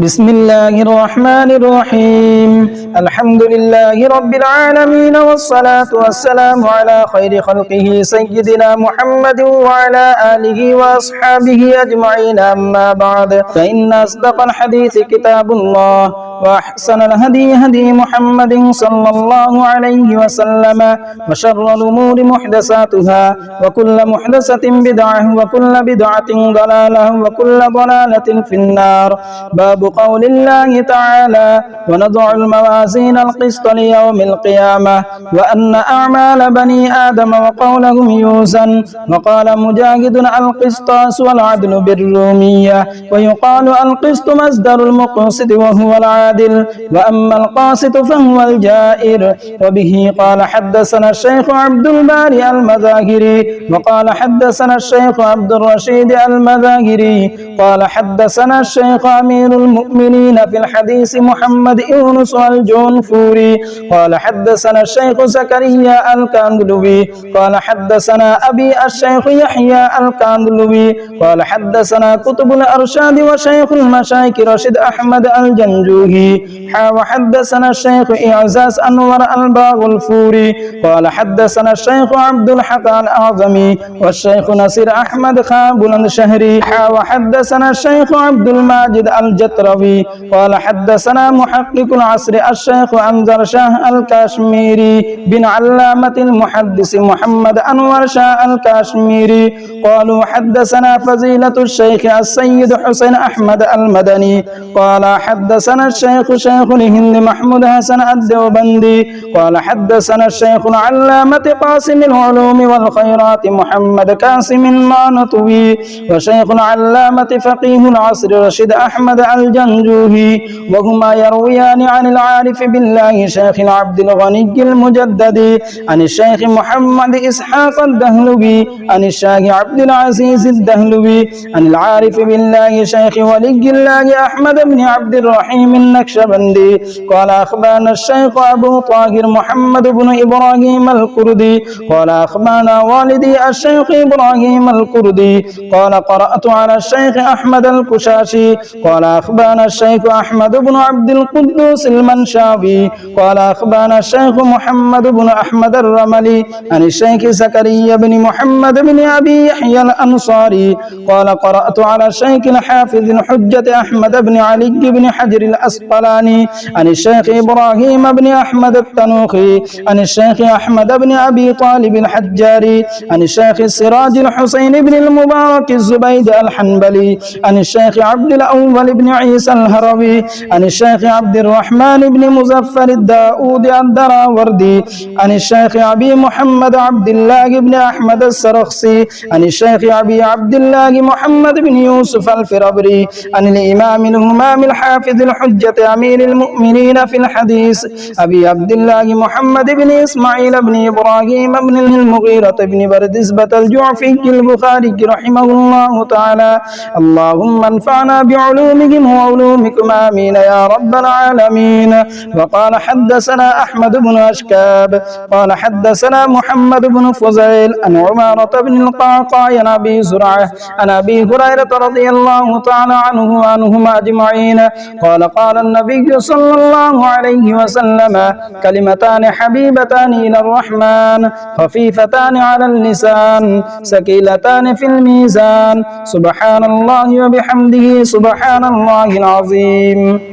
بسم الله الرحمن الرحيم الحمد لله رب العالمين والصلاة والسلام على خير خلقه سيدنا محمد وعلى آله وأصحابه أجمعين أما بعد فإن أصدق الحديث كتاب الله وأحسن الهدي هدي محمد صلى الله عليه وسلم وشر الأمور محدثاتها وكل محدثة بدعة وكل بدعة ضلالة وكل ضلالة في النار. باب قول الله تعالى ونضع الموازين القسط ليوم القيامة وأن أعمال بني آدم وقولهم يوزن. وقال مجاهد القسطاس والعدل بالرومية ويقال القسط مصدر المقسط وهو العادل وأما القاسط فهو الجائر. وبه قال حدثنا الشيخ عبد الباري المذاهري وقال حدثنا الشيخ عبد الرشيد المذاهري قال حدثنا الشيخ أمير المؤمنين في الحديث محمد يونس الجونفوري قال حدثنا الشيخ زكريا الكاندلوي قال حدثنا أبي الشيخ يحيى الكاندلوي قال حدثنا كتب الأرشاد وشيخ المشايخ رشيد أحمد الجنجوهي وحدثنا الشيخ إعزاز أنور الباغ الفوري قال حدثنا الشيخ عبد الحق الأعظمي والشيخ نصير أحمد خابل الشهري وحدثنا الشيخ عبد الماجد الجتروي قال حدثنا محقق العصر الشيخ أنذر شاه الكاشميري بن علامة المحدث محمد أنور شاه الكاشميري قالوا حدثنا فضيلة الشيخ السيد حسين أحمد المدني قال حدثنا الشيخ شيخ الهند محمود حسن الدوبندي قال حدثنا الشيخ العلامة قاسم العلوم والخيرات محمد قاسم النانطوي وشيخ العلامة فقيه العصر رشيد أحمد الجنجوهي وهما يرويان عن العارف بالله شيخ العبد الغني المجدد عن الشيخ محمد إسحاق الدهلوي عن الشيخ عبد العزيز الدهلوي عن العارف بالله شيخ ولي الله أحمد بن عبد الرحيم النكشبندي قال أخبرنا الشيخ أبو طاهر محمد بن إبراهيم الكردي قال أخبرنا والدي الشيخ إبراهيم الكردي قال قرأت على الشيخ أحمد الكشاشي قال أخبرنا الشيخ أحمد بن عبد القدوس المنشاوي قال أخبرنا الشيخ محمد بن أحمد الرملي عن الشيخ زكريا بن محمد بن أبي يحيى الأنصاري قال قرأت على الشيخ الحافظ الحجة أحمد بن علي بن حجر الأسقلاني عن الشيخ إبراهيم بن أحمد التنوخي عن الشيخ أحمد بن أبي طالب الحجاري عن الشيخ السراج الحسين بن المبارك الزبيد الحنبلي عن الشيخ عبد الأول بن عيسى الهروي عن الشيخ عبد الرحمن بن مزفر الداود الدراوردي عن الشيخ أبي محمد عبد الله بن أحمد السرخسي عن الشيخ أبي عبد الله محمد بن يوسف الفربري عن الإمام الهمام الحافظ الحجة أمير المؤمنين في الحديث أبي عبد الله محمد بن إسماعيل بن إبراهيم بن المغيرة بن بردزبة الجعفي البخاري رحمه الله تعالى. اللهم انفعنا بعلومهم وعلومكم آمين يا رب العالمين. وقال حدثنا أحمد بن أشكاب قال حدثنا محمد بن فزيل عن عمارة بن القعقاع عن أبي زرعة عن أبي هريرة رضي الله تعالى عنه وعنهم أجمعين قال قال النبي صلى الله عليه وسلم كلمتان حبيبتان إلى الرحمن خفيفتان على اللسان ثقيلتان في الميزان سبحان الله وبحمده سبحان الله العظيم.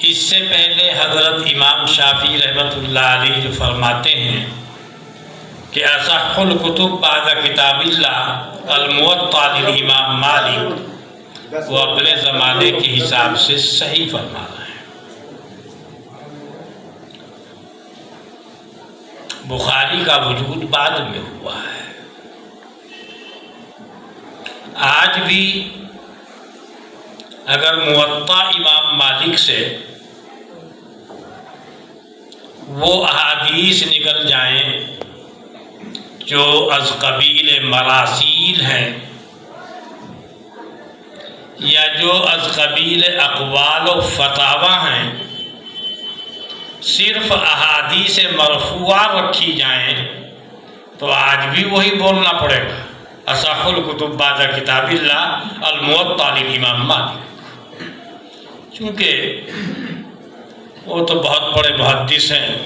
اس سے پہلے حضرت امام شافعی رحمۃ اللہ علیہ جو فرماتے ہیں کہ اصح الکتب بعد کتاب اللہ الموطا للامام مالک، وہ اپنے زمانے کے حساب سے صحیح فرما رہے ہیں۔ بخاری کا وجود بعد میں ہوا ہے۔ آج بھی اگر موطا امام مالک سے وہ احادیث نکل جائیں جو از قبیل مراسیل ہیں یا جو از قبیل اقوال و فتاوی ہیں، صرف احادیث مرفوعہ رکھی جائیں تو آج بھی وہی بولنا پڑے گا، اصح الکتب بعد کتاب اللہ الموطا للامام مالک، چونکہ وہ تو بہت بڑے محدث ہیں،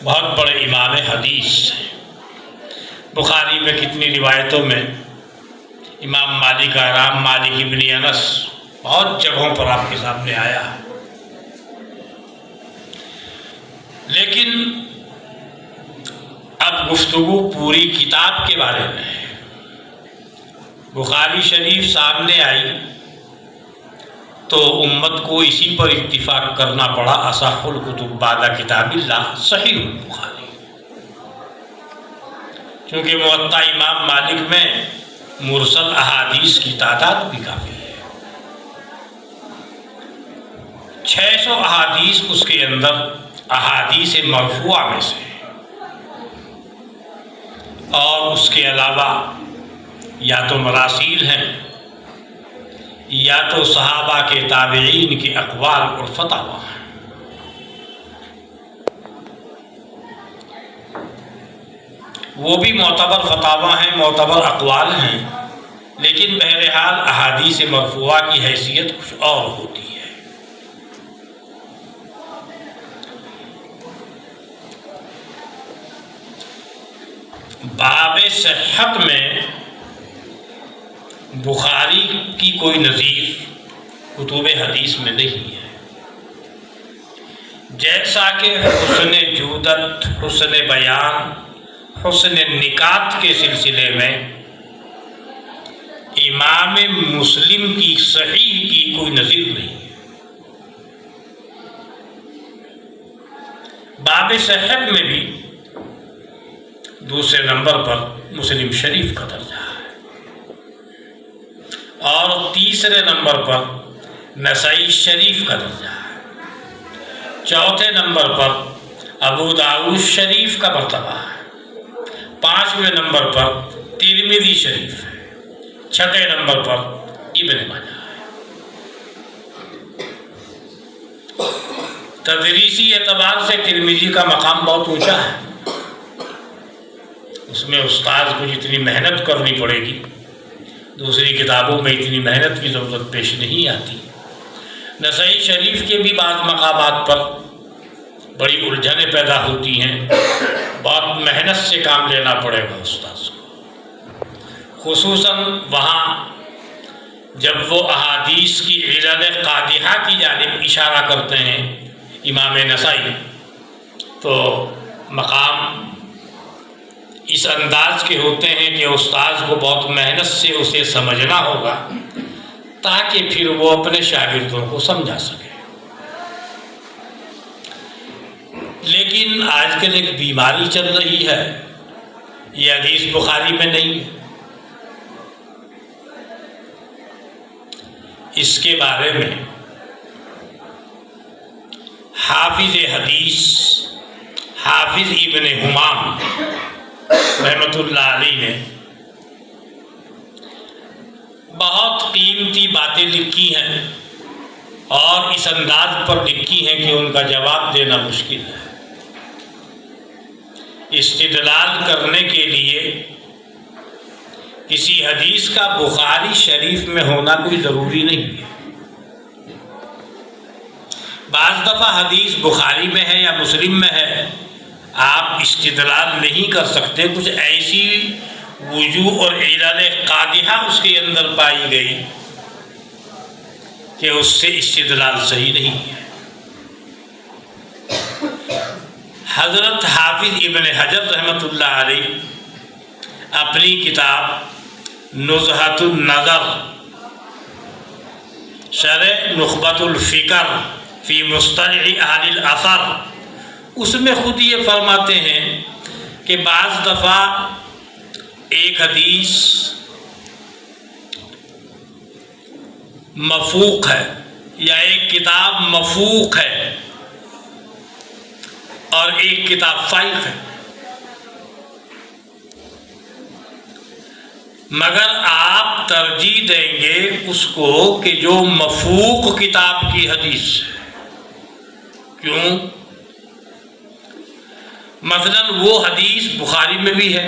بہت بڑے امام حدیث ہیں۔ بخاری میں کتنی روایتوں میں امام مالک آرام مالک ابن انس بہت جگہوں پر آپ کے سامنے آیا ہے۔ لیکن اب گفتگو پوری کتاب کے بارے میں ہے۔ بخاری شریف سامنے آئی تو امت کو اسی پر اتفاق کرنا پڑا، اصح الکتب بعد کتاب اللہ صحیح البخاری، کیونکہ موطا امام مالک میں مرسل احادیث کی تعداد بھی کافی ہے، 600 احادیث اس کے اندر احادیث مرفوعہ میں سے، اور اس کے علاوہ یا تو مراسیل ہیں یا تو صحابہ کے تابعین کے اقوال اور فتاوی ہیں۔ وہ بھی معتبر فتاوی ہیں، معتبر اقوال ہیں، لیکن بہرحال احادیث مرفوعہ کی حیثیت کچھ اور ہوتی ہے۔ باب صحت میں بخاری کی کوئی نظیر کتب حدیث میں نہیں ہے، جیسا کہ حسن جودت، حسن بیان، حسن نکات کے سلسلے میں امام مسلم کی صحیح کی کوئی نظیر نہیں ہے۔ باب صحت میں بھی دوسرے نمبر پر مسلم شریف کا درجہ ہے، اور تیسرے نمبر پر نسائی شریف کا درجہ ہے، چوتھے نمبر پر ابو داؤد شریف کا مرتبہ ہے، 5ویں نمبر پر ترمذی شریف ہے، 6 نمبر پر ابن ماجہ ہے۔ تدریسی اعتبار سے ترمذی کا مقام بہت اونچا ہے، اس میں استاذ کو جتنی محنت کرنی پڑے گی دوسری کتابوں میں اتنی محنت کی ضرورت پیش نہیں آتی۔ نسائی شریف کے بھی بعض مقامات پر بڑی الجھنیں پیدا ہوتی ہیں، بہت محنت سے کام لینا پڑے گا استاذ کو، خصوصاً وہاں جب وہ احادیث کی علل قادحہ کی جانب اشارہ کرتے ہیں امام نسائی، تو مقام اس انداز کے ہوتے ہیں کہ استاذ کو بہت محنت سے اسے سمجھنا ہوگا تاکہ پھر وہ اپنے شاگردوں کو سمجھا سکے۔ لیکن آج کل ایک بیماری چل رہی ہے، یہ حدیث بخاری میں نہیں ہے، اس کے بارے میں حافظ حدیث حافظ ابن حمام رحمۃ اللہ علیہ نے بہت قیمتی باتیں لکھی ہیں، اور اس انداز پر لکھی ہیں کہ ان کا جواب دینا مشکل ہے۔ استدلال کرنے کے لیے کسی حدیث کا بخاری شریف میں ہونا کوئی ضروری نہیں ہے۔ بعض دفعہ حدیث بخاری میں ہے یا مسلم میں ہے، آپ استدلال نہیں کر سکتے، کچھ ایسی وجوہ اور علل قادحہ اس کے اندر پائی گئی کہ اس سے استدلال صحیح نہیں ہے۔ حضرت حافظ ابن حجر رحمۃ اللہ علیہ اپنی کتاب نزہۃ النظر شرح نخبۃ الفکر فی مصطلح اہل الاثر، اس میں خود یہ فرماتے ہیں کہ بعض دفعہ ایک حدیث مفوق ہے یا ایک کتاب مفوق ہے اور ایک کتاب فائق ہے، مگر آپ ترجیح دیں گے اس کو کہ جو مفوق کتاب کی حدیث ہے۔ کیوں؟ مثلا وہ حدیث بخاری میں بھی ہے،